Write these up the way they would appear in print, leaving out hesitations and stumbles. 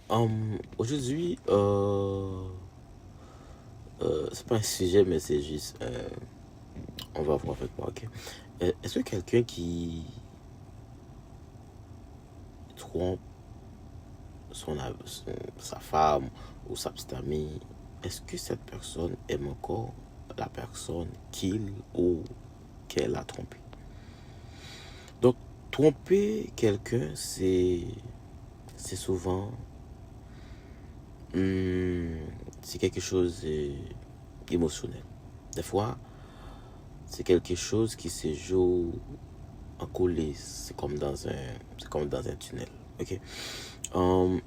Aujourd'hui, c'est pas un sujet, mais c'est juste, on va voir avec moi, ok? Est-ce que quelqu'un qui trompe sa femme ou sa petite amie, est-ce que cette personne aime encore la personne qu'il ou qu'elle a trompé? Donc, tromper quelqu'un, c'est souvent, hum, c'est quelque chose d'émotionnel. Des fois, c'est quelque chose qui se joue en coulisses. C'est comme dans un tunnel. Ok.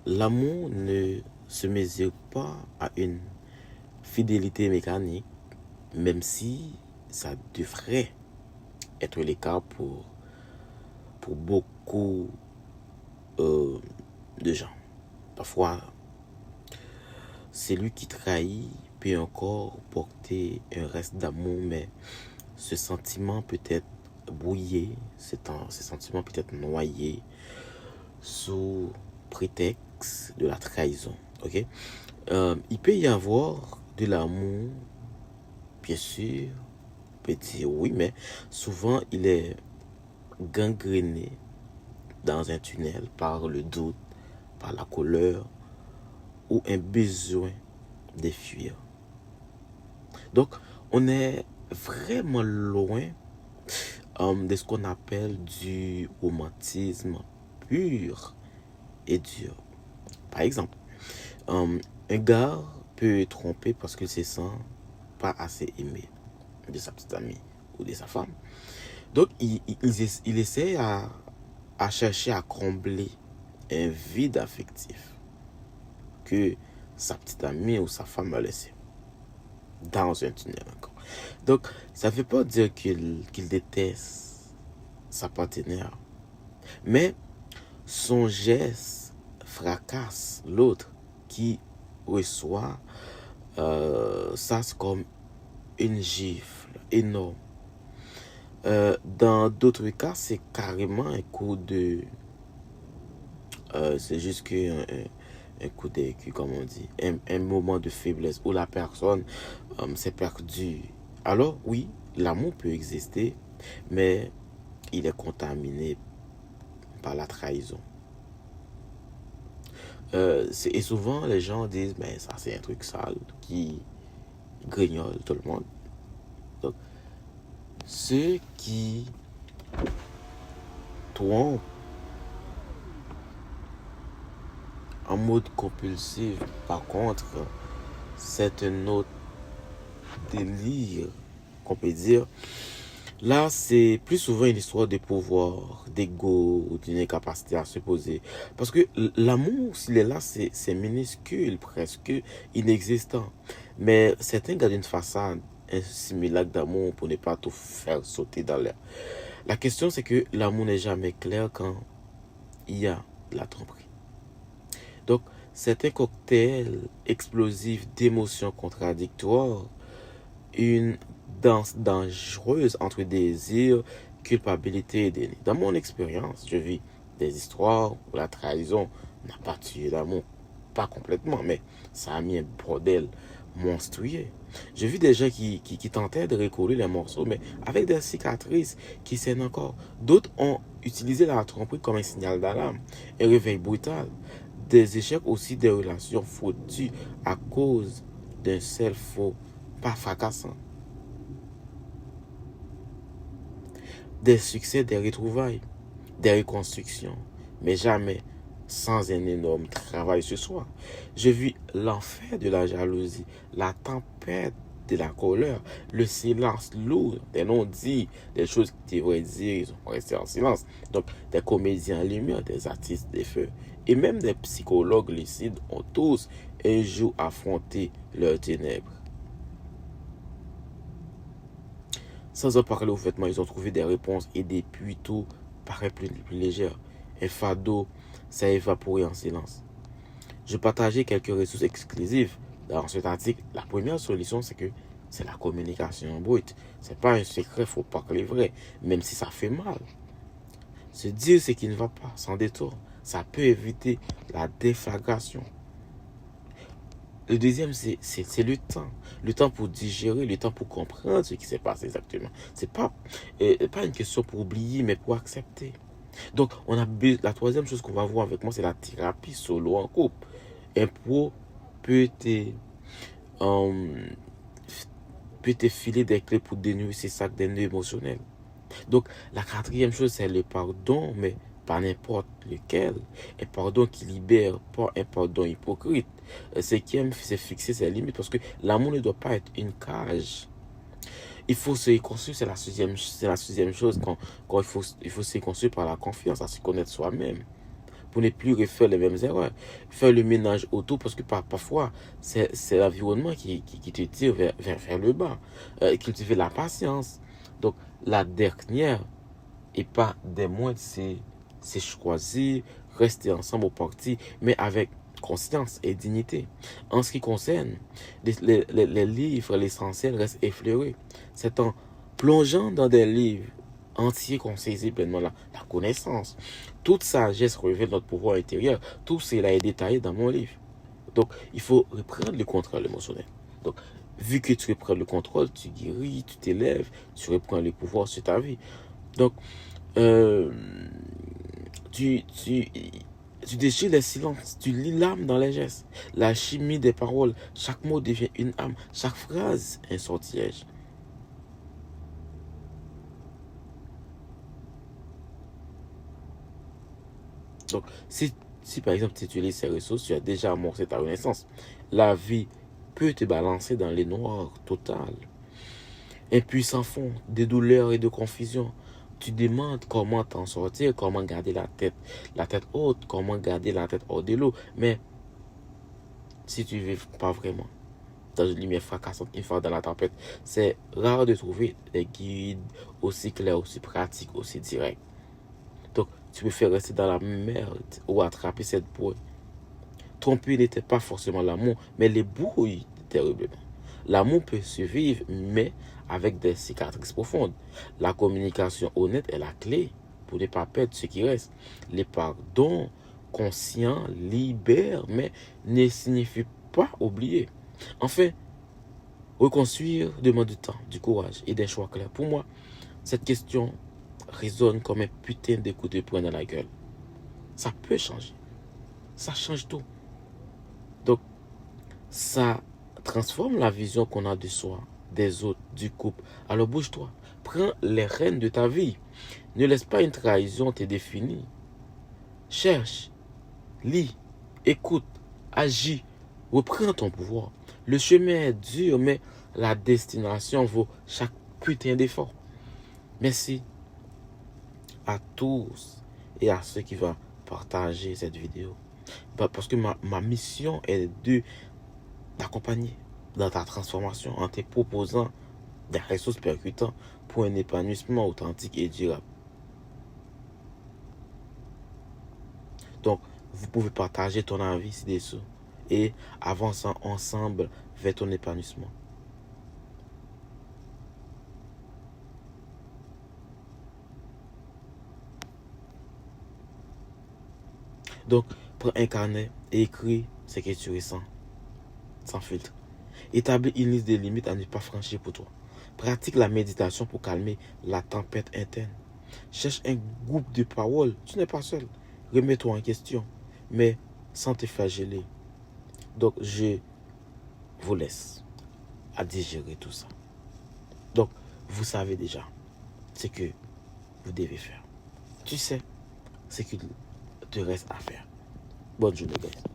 L'amour ne se mesure pas à une fidélité mécanique, même si ça devrait être le cas pour beaucoup de gens. Parfois, celui qui trahit peut encore porter un reste d'amour, mais ce sentiment peut être brouillé, ce sentiment peut être noyé sous prétexte de la trahison. Ok. Il peut y avoir de l'amour, bien sûr, on peut dire oui, mais souvent il est gangréné dans un tunnel par le doute, par la colère ou un besoin de fuir. Donc, on est vraiment loin de ce qu'on appelle du romantisme pur et dur. Par exemple, un gars peut tromper parce qu'il se sent pas assez aimé de sa petite amie ou de sa femme. Donc, il essaie à chercher à combler un vide affectif que sa petite amie ou sa femme a laissé dans un tunnel encore. Donc, ça ne veut pas dire qu'il déteste sa partenaire, mais son geste fracasse l'autre qui reçoit ça c'est comme une gifle énorme. Dans d'autres cas, c'est carrément un coup de... c'est juste un coup de cul, comme on dit. Un moment de faiblesse où la personne s'est perdue. Alors, oui, l'amour peut exister, mais il est contaminé par la trahison. Et souvent, les gens disent, mais ça, c'est un truc sale qui grignole tout le monde. Donc, ceux qui trompent en mode compulsif, par contre, c'est un autre délire qu'on peut dire. Là, c'est plus souvent une histoire de pouvoir, d'ego, ou d'une incapacité à se poser. Parce que l'amour, s'il est là, c'est minuscule, presque inexistant. Mais certains gardent une façade, un simulacre d'amour pour ne pas tout faire sauter dans l'air. La question, c'est que l'amour n'est jamais clair quand il y a de la tromperie. Donc, c'est un cocktail explosif d'émotions contradictoires, une danse dangereuse entre désir, culpabilité et déni. Dans mon expérience, je vis des histoires où la trahison n'a pas tué l'amour, pas complètement, mais ça a mis un bordel monstrueux. J'ai vu des gens qui tentaient de recoller les morceaux, mais avec des cicatrices qui saignent encore. D'autres ont utilisé la tromperie comme un signal d'alarme, un réveil brutal. Des échecs aussi, des relations foutues à cause d'un seul faux pas fracassant. Des succès, des retrouvailles, des reconstructions, mais jamais sans un énorme travail ce soir. J'ai vu l'enfer de la jalousie, la tempête de la colère, le silence lourd des non-dits, des choses qui devraient dire, ils ont resté en silence. Donc, des comédiens en lumière, des artistes des feux, et même des psychologues lucides ont tous un jour affronté leurs ténèbres. Sans en parler au vêtements, ils ont trouvé des réponses et depuis tout paraît plus léger. Un fardeau s'est évaporé en silence. Je partageais quelques ressources exclusives dans cet article. La première solution, c'est la communication brute. C'est pas un secret, faut parler vrai, même si ça fait mal. Se dire ce qui ne va pas, sans détour, Ça peut éviter la déflagration. Le deuxième, c'est le temps. Le temps pour digérer, le temps pour comprendre ce qui s'est passé exactement. C'est pas une question pour oublier, mais pour accepter. Donc, la troisième chose qu'on va voir avec moi, c'est la thérapie solo en couple. Un pro peut te filer des clés pour dénouer ces sacs de nœuds émotionnels. Donc, la quatrième chose, c'est le pardon, mais pas n'importe lequel. Un pardon qui libère, pas un pardon hypocrite. Cinquième, c'est fixer ses limites, parce que l'amour ne doit pas être une cage. Il faut se construire, c'est la sixième chose, quand il faut se construire par la confiance, à se connaître soi-même, pour ne plus refaire les mêmes erreurs. Faire le ménage autour, parce que parfois, c'est l'environnement qui te tire vers le bas. Cultiver la patience. Donc, la dernière, et pas des moindres, c'est choisir, rester ensemble au parti, mais avec conscience et dignité. En ce qui concerne les livres, l'essentiel reste effleuré. C'est en plongeant dans des livres entiers qu'on saisit pleinement la connaissance. Toute sagesse révèle notre pouvoir intérieur. Tout cela est détaillé dans mon livre. Donc, il faut reprendre le contrôle émotionnel. Donc, vu que tu reprends le contrôle, tu guéris, tu t'élèves, tu reprends le pouvoir sur ta vie. Donc, tu déchires les silences, tu lis l'âme dans les gestes, la chimie des paroles, chaque mot devient une âme, chaque phrase un sortilège. Donc, si par exemple tu utilises ces ressources, tu as déjà amorcé ta renaissance. La vie peut te balancer dans les noirs total. Un puissant fond de douleur et de confusion. Tu demandes comment t'en sortir, comment garder la tête haute, comment garder la tête hors de l'eau. Mais si tu ne vis pas vraiment dans une lumière fracassante, une fois dans la tempête, c'est rare de trouver des guides aussi clairs, aussi pratiques, aussi directs. Donc, tu préfères rester dans la merde ou attraper cette bouée. Tromper n'était pas forcément l'amour, mais les brouilles terriblement. L'amour peut survivre, mais avec des cicatrices profondes. La communication honnête est la clé pour ne pas perdre ce qui reste. Les pardons conscients libèrent, mais ne signifie pas oublier. Enfin, reconstruire demande du temps, du courage et des choix clairs. Pour moi, cette question résonne comme un putain de coup de poing dans la gueule. Ça peut changer. Ça change tout. Donc, ça transforme la vision qu'on a de soi, des autres, du couple. Alors bouge-toi. Prends les rênes de ta vie. Ne laisse pas une trahison te définir. Cherche, lis, écoute, agis. Reprends ton pouvoir. Le chemin est dur, mais la destination vaut chaque putain d'effort. Merci à tous et à ceux qui vont partager cette vidéo. Parce que ma mission est de t'accompagner dans ta transformation en te proposant des ressources percutantes pour un épanouissement authentique et durable. Donc, vous pouvez partager ton avis ci-dessous et avançons ensemble vers ton épanouissement. Donc, prends un carnet et écris ce que tu ressens, sans filtre. Établis une liste de limites à ne pas franchir pour toi. Pratique la méditation pour calmer la tempête interne. Cherche un groupe de paroles. Tu n'es pas seul. Remets-toi en question, mais sans te flageller. Donc, je vous laisse à digérer tout ça. Donc, vous savez déjà ce que vous devez faire. Tu sais ce qu'il te reste à faire. Bonne journée, guys.